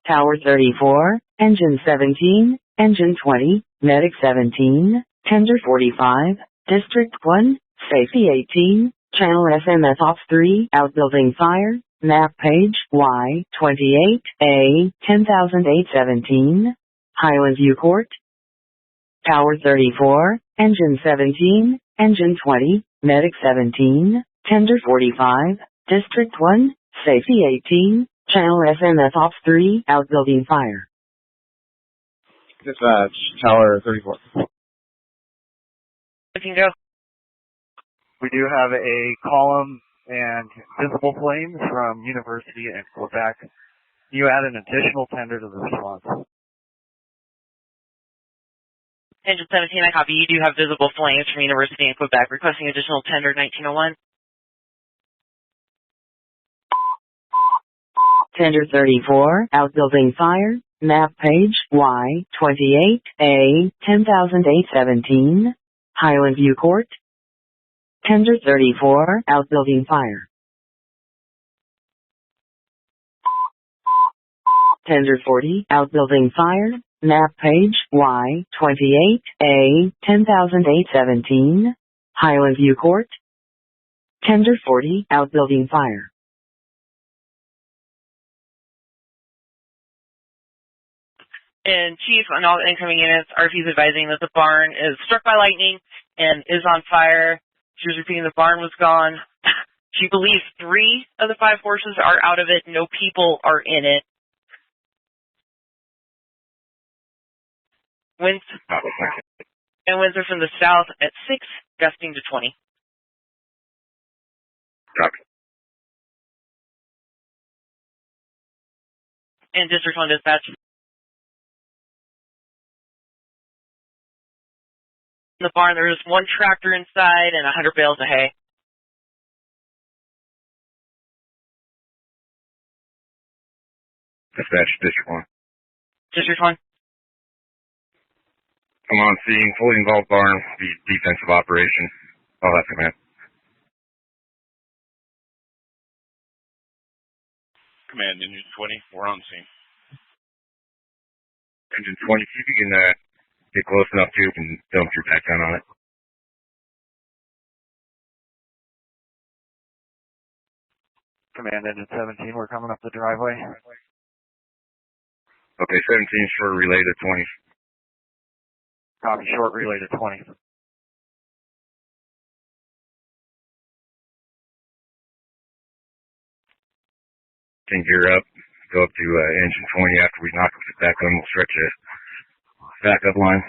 Tower 34, Engine 17, Engine 20, Medic 17, Tender 45, District 1, Safety 18, Channel SMF Ops 3, Outbuilding Fire, Map Page Y28A 10817, Highland View Court. Tower 34, Engine 17, Engine 20, Medic 17, Tender 45, District 1, Safety 18, Channel SMF Ops 3, Outbuilding Fire. Dispatch, Tower 34. You can go. We do have a column and visible flames from University and Quebec. You add an additional tender to the response. Engine 17, I copy. You do have visible flames from University in Quebec, requesting additional tender 1901. Tender 34, Outbuilding Fire, Map Page Y28A 10817, Highland View Court. Tender 34, Outbuilding Fire. Tender 40, Outbuilding Fire, Map Page Y28A 10817, Highland View Court. Tender 40, Outbuilding Fire. And Chief, on all incoming units, RP is advising that the barn is struck by lightning and is on fire. She was repeating the barn was gone. She believes 3 of the 5 horses are out of it. No people are in it. Winds are from the south at 6, gusting to 20. Copy. And District 1 dispatch. In the barn, there was 1 tractor inside and 100 bales of hay. Dispatch, District 1. District 1. I'm on scene, fully involved barn, the defensive operation. All that command. Command, Engine 20, we're on scene. Engine 20, see if you can get close enough to and dump your back gun on it. Command, Engine 17, we're coming up the driveway. Okay, 17 short relay to 20. Copy, short relay to 20. Can gear up, go up to engine 20 after we knock the back gun, we'll stretch a backup line.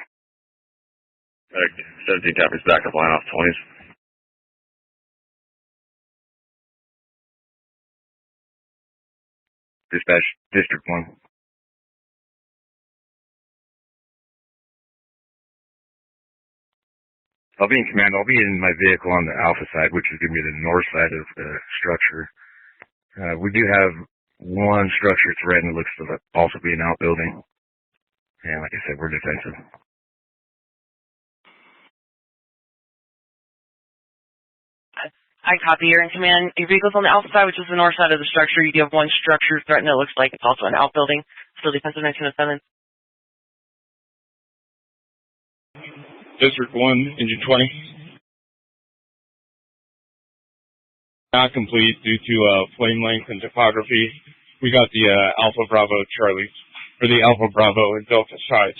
17 copies, backup line off 20s. Dispatch, District 1. I'll be in command. I'll be in my vehicle on the alpha side, which is going to be the north side of the structure. We do have 1 structure threatened that looks to also be an outbuilding. And like I said, we're defensive. I copy. You're in command. Your vehicle's on the alpha side, which is the north side of the structure. You do have 1 structure threatened that looks like it's also an outbuilding. Still defensive 1907. District 1, Engine 20. Not complete due to flame length and topography. We got the Alpha Bravo Charlie, or the Alpha Bravo and Delta sides.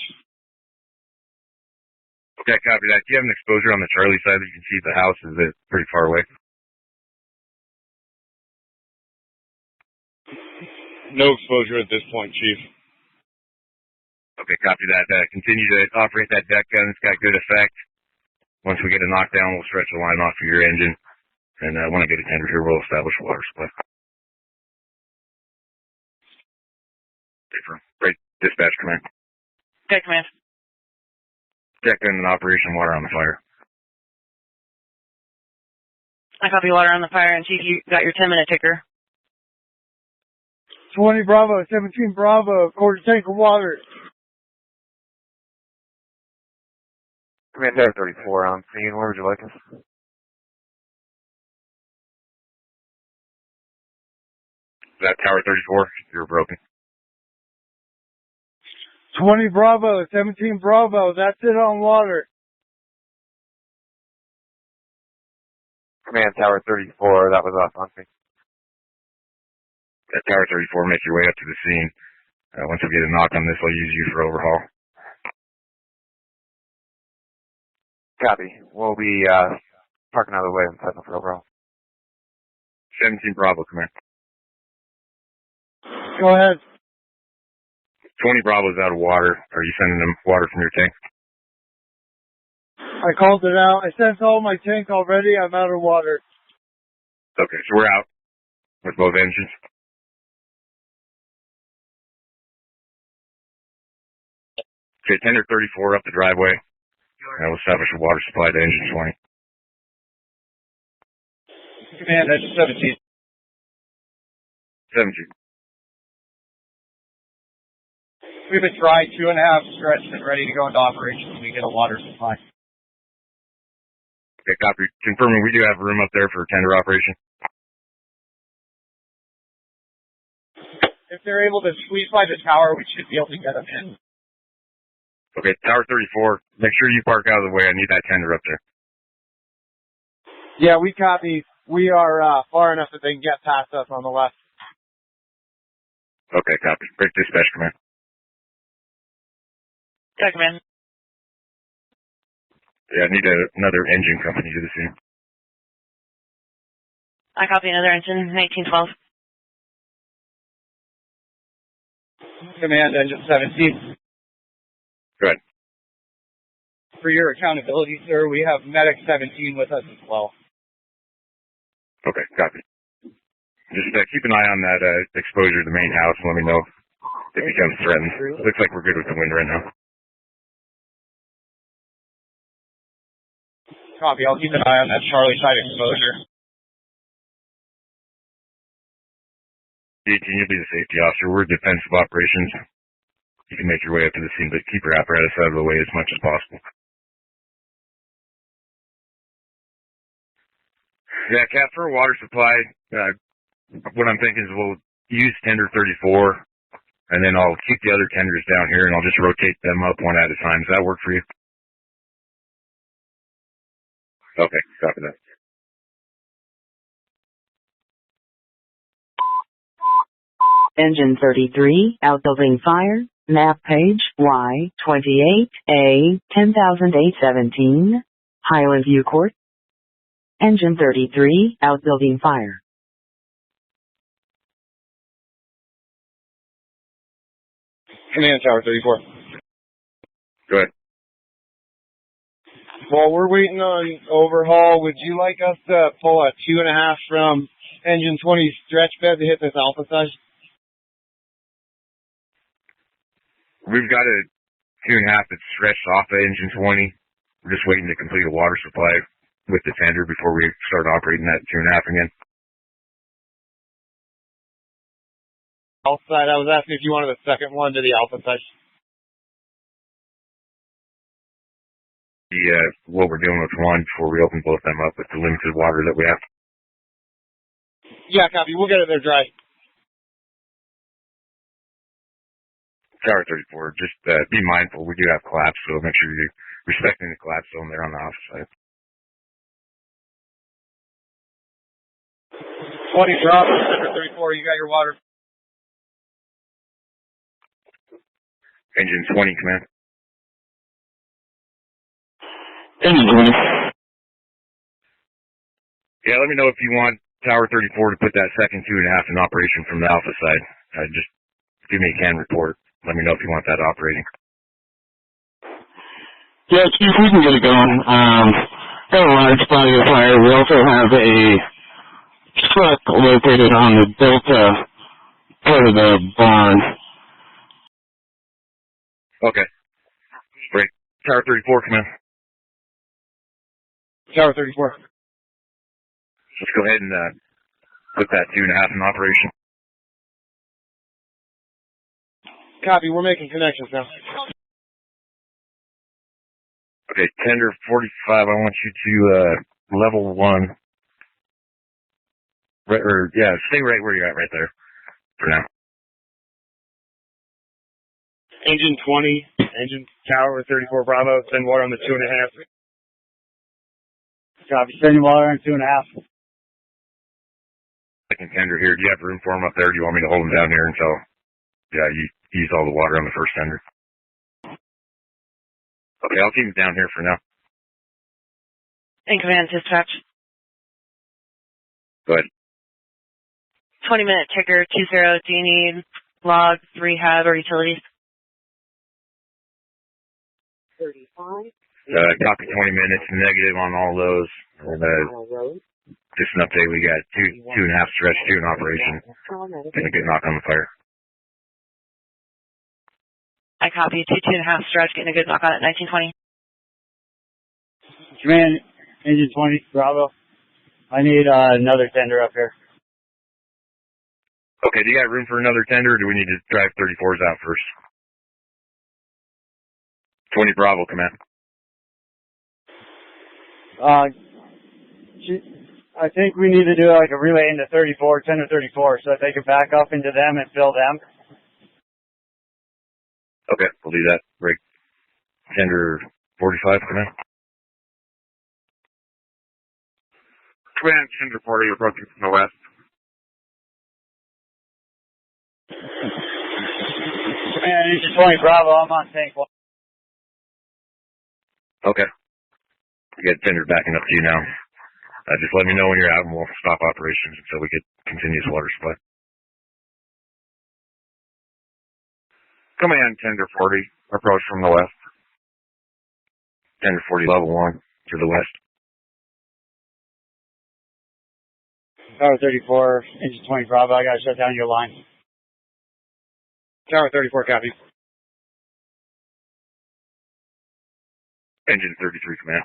Okay, copy that. Do you have an exposure on the Charlie side that you can see the house? Is it pretty far away? No exposure at this point, Chief. Okay, copy that. Continue to operate that deck gun. It's got good effect. Once we get a knockdown, we'll stretch the line off of your engine. And when I get a tender here, we'll establish water supply. Great. Dispatch command. Okay, command. Deck gun and operation, water on the fire. I copy, water on the fire, and Chief, you got your 10-minute ticker. 20 Bravo, 17 Bravo, quarter tank of water. Command, Tower 34 on scene. Where would you like us? Is that Tower 34? You're broken. 20 Bravo, 17 Bravo, that's it on water. Command Tower 34, that was us on me. Tower 34, make your way up to the scene. Once we get a knock on this, I'll use you for overhaul. Copy. We'll be parking out of the way and setting up for overall. 17 Bravo, command. Go ahead. 20 Bravo's out of water. Are you sending them water from your tank? I called it out. I sent all my tank already. I'm out of water. Okay, so we're out with both engines. Okay, tender 34 up the driveway. And we'll establish a water supply to engine 20. Command, engine 17. 17. We have a dry 2.5 stretch and ready to go into operation when we get a water supply. Okay, copy. Confirming we do have room up there for tender operation. If they're able to squeeze by the tower, we should be able to get them in. Okay, Tower 34, make sure you park out of the way. I need that tender up there. Yeah, we copy. We are far enough that they can get past us on the left. Okay, copy. Break dispatch, command. Yeah, command. Yeah, I need another engine company to the scene. I copy another engine, 1912. Command, engine 17. Go ahead. For your accountability, sir, we have medic 17 with us as well. Okay, copy. Just keep an eye on that exposure to the main house and let me know if it becomes threatened. Looks like we're good with the wind right now. Copy, I'll keep an eye on that Charlie side exposure. 18, you'll be the safety officer. We're defensive operations. You can make your way up to the scene, but keep your apparatus out of the way as much as possible. Yeah, Cap, for a water supply, what I'm thinking is we'll use tender 34, and then I'll keep the other tenders down here, and I'll just rotate them up one at a time. Does that work for you? Okay, copy that. Engine 33, outbuilding fire, map page, Y28A, 10,817, Highland View Court. Engine 33, outbuilding fire. Command, Tower 34. Go ahead. While we're waiting on overhaul, would you like us to pull a 2.5 from engine 20 stretch bed to hit this alpha size? We've got a 2.5 that's stretched off of engine 20. We're just waiting to complete a water supply with the tender before we start operating that 2.5 again. Alpha side, I was asking if you wanted a second one to the alpha side. What we're doing with one before we open both them up with the limited water that we have. Yeah, copy. We'll get it there dry. Tower 34, just be mindful. We do have collapse, so make sure you're respecting the collapse zone there on the alpha side. 20 drop, center 34, you got your water. Engine 20, command. Engine 20. Yeah, let me know if you want Tower 34 to put that second 2.5 in operation from the alpha side. Just give me a CAN report. Let me know if you want that operating. Yeah, Chief, we can get it going. Got a large body of fire. We also have a truck located on the Delta part of the barn. Okay. Break. Tower 34, command. Tower 34. Let's go ahead and put that 2.5 in operation. Copy. We're making connections now. Okay, tender 45, I want you to level 1. Stay right where you're at right there for now. engine 20, engine tower 34 Bravo, send water on the 2.5. Copy. Sending water on 2.5. Second tender here. Do you have room for them up there? Do you want me to hold them down here until, you use all the water on the first tender? Okay, I'll keep them down here for now. In command dispatch. Go ahead. 20-minute ticker 20. Do you need logs, rehab, or utilities? 35. Copy 20 minutes, negative on all those. And, just an update, we got 2.5 stretch 2 in operation. And a good knock on the fire. I copy 2.5 stretch, getting a good knock on it, 1920. Command, engine 20, Bravo. I need another tender up here. Okay, do you got room for another tender, or do we need to drive 34s out first? 20 Bravo, command. I think we need to do like a relay into 34, tender 34, so that they can back up into them and fill them. Okay, we'll do that. Break. Tender 45, command. Command, tender 40, approaching from the west. Command, engine 20, Bravo, I'm on tank 1. Okay. We got tender backing up to you now. Just let me know when you're out and we'll stop operations until we get continuous water supply. Command, tender 40, approach from the west. Tender 40, level 1, to the west. Tower 34, engine 20, Bravo, I gotta shut down your line. Tower 34, copy. Engine 33, command.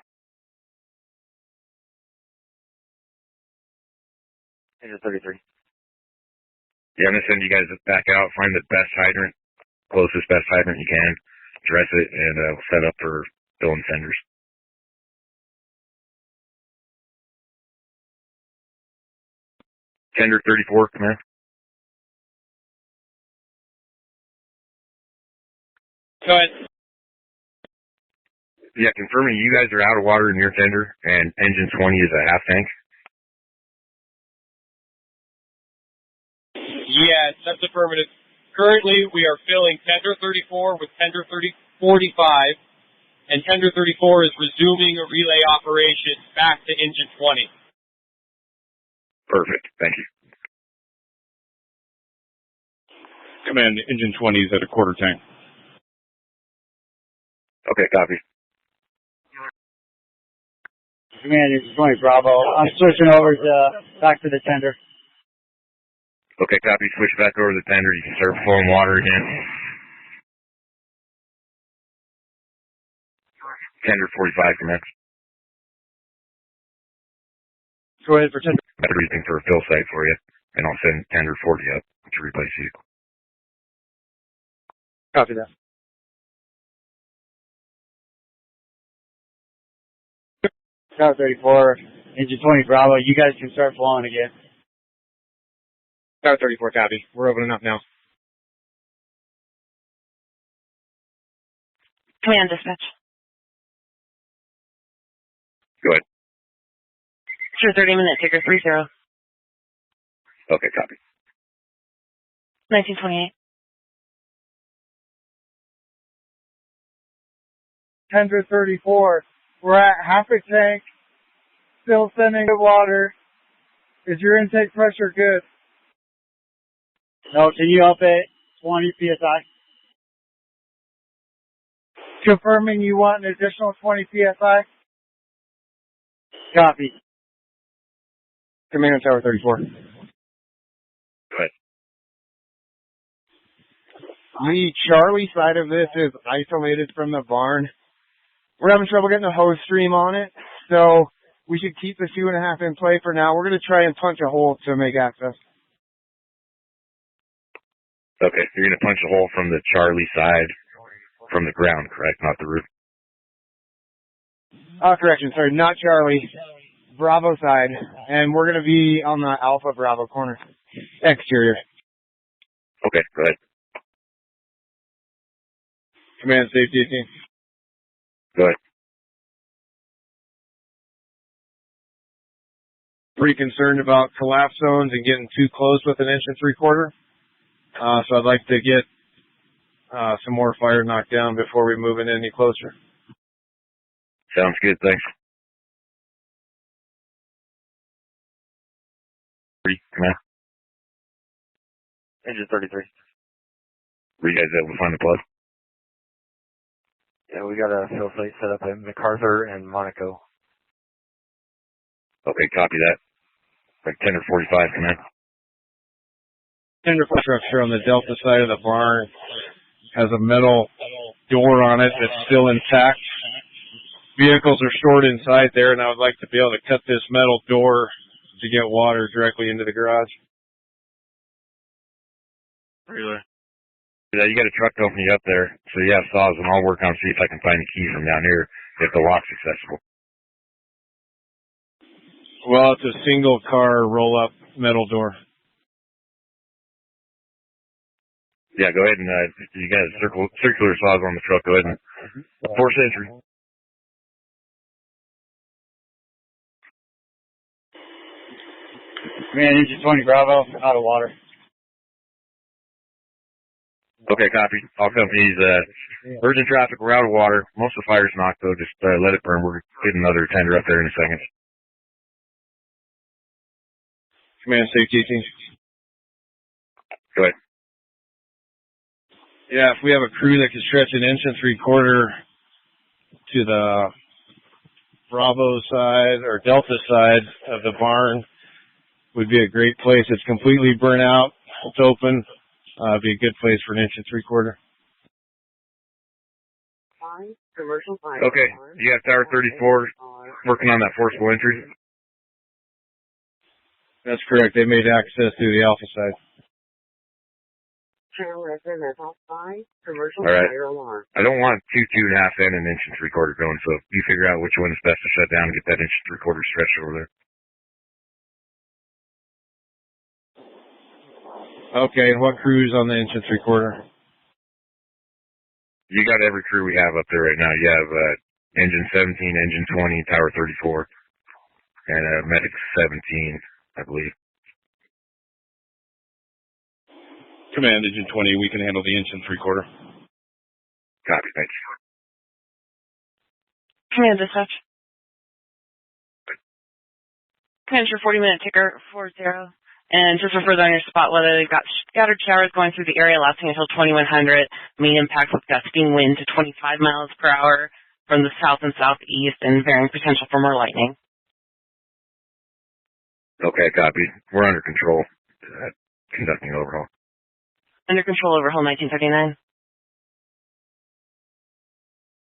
Engine 33. Yeah, I'm gonna send you guys back out, find the best hydrant, closest best hydrant you can, dress it, and set up for filling tenders. Tender 34, command. Go ahead. Yeah, confirming you guys are out of water in your tender, and engine 20 is a half tank. Yes, that's affirmative. Currently, we are filling tender 34 with tender 45, and tender 34 is resuming a relay operation back to engine 20. Perfect. Thank you. Command, engine 20 is at a quarter tank. Okay, copy. Command, engine 20, Bravo. I'm switching over to back to the tender. Okay, copy. Switch back over to the tender. You can start flowing water again. Tender 45, command. Go ahead for tender. Everything for a fill site for you, and I'll send tender 40 up to replace you. Copy that. Tower 34, engine 20, Bravo. You guys can start flowing again. Tower 34, copy. We're opening up now. Command dispatch. Go ahead. Sure, 30-minute ticker 30. Okay, copy. 1928. Tender 34. We're at half a tank. Still sending the water. Is your intake pressure good? No, can you up it 20 PSI? Confirming you want an additional 20 PSI? Copy. Command, Tower 34. Go ahead. The Charlie side of this is isolated from the barn. We're having trouble getting a hose stream on it, so we should keep the 2.5 in play for now. We're going to try and punch a hole to make access. Okay, so you're going to punch a hole from the Charlie side, from the ground, correct? Not the roof? Correction, sorry, not Charlie. Bravo side. And we're going to be on the Alpha Bravo corner. Exterior. Okay, go ahead. Command Safety 18. Go ahead. Pretty concerned about collapse zones and getting too close with an 1 3/4. So I'd like to get some more fire knocked down before we move in any closer. Sounds good, thanks. Command. Engine 33. Were you guys able to find the plug? Yeah, we got a fill site set up in MacArthur and Monaco. Okay, copy that. Like 10 or 45, command. Tender structure on the delta side of the barn has a metal door on it that's still intact. Vehicles are stored inside there, and I would like to be able to cut this metal door to get water directly into the garage. Really? Yeah, you got a truck company up there, so you have saws, and I'll work on see if I can find the key from down here if the lock's accessible. Well, it's a single car roll-up metal door. Yeah, go ahead and you got circular saws on the truck. Go ahead and force entry. Command Engine 20 Bravo, out of water. Okay, copy. All companies, urgent traffic, we're out of water. Most of the fire's knocked though. Just let it burn. We're getting another tender up there in a second. Command Safety 18. Go ahead. Yeah, if we have a crew that can stretch an 1 3/4 to the Bravo side or Delta side of the barn, would be a great place. It's completely burnt out. It's open. It'd be a good place for an 1 3/4. Okay, you got Tower 34 working on that forcible entry. That's correct. They made access through the Alpha side. All right. I don't want 2 2.5 and an 1 3/4 going, so you figure out which one is best to shut down and get that 1 3/4 stretched over there. Okay, what crew's on the 1 3/4? You got every crew we have up there right now. You have Engine 17, Engine 20, Tower 34, and Medic 17, I believe. Command Engine 20, we can handle the 1 3/4. Copy, thank you. Command dispatch. Command your 40-minute ticker 40. And just for further on your spot weather, they've got scattered showers going through the area lasting until 2100. Main impacts with gusting wind to 25 miles per hour from the south and southeast and varying potential for more lightning. Okay, copy. We're under control. Conducting overhaul. Under control overhaul 1939.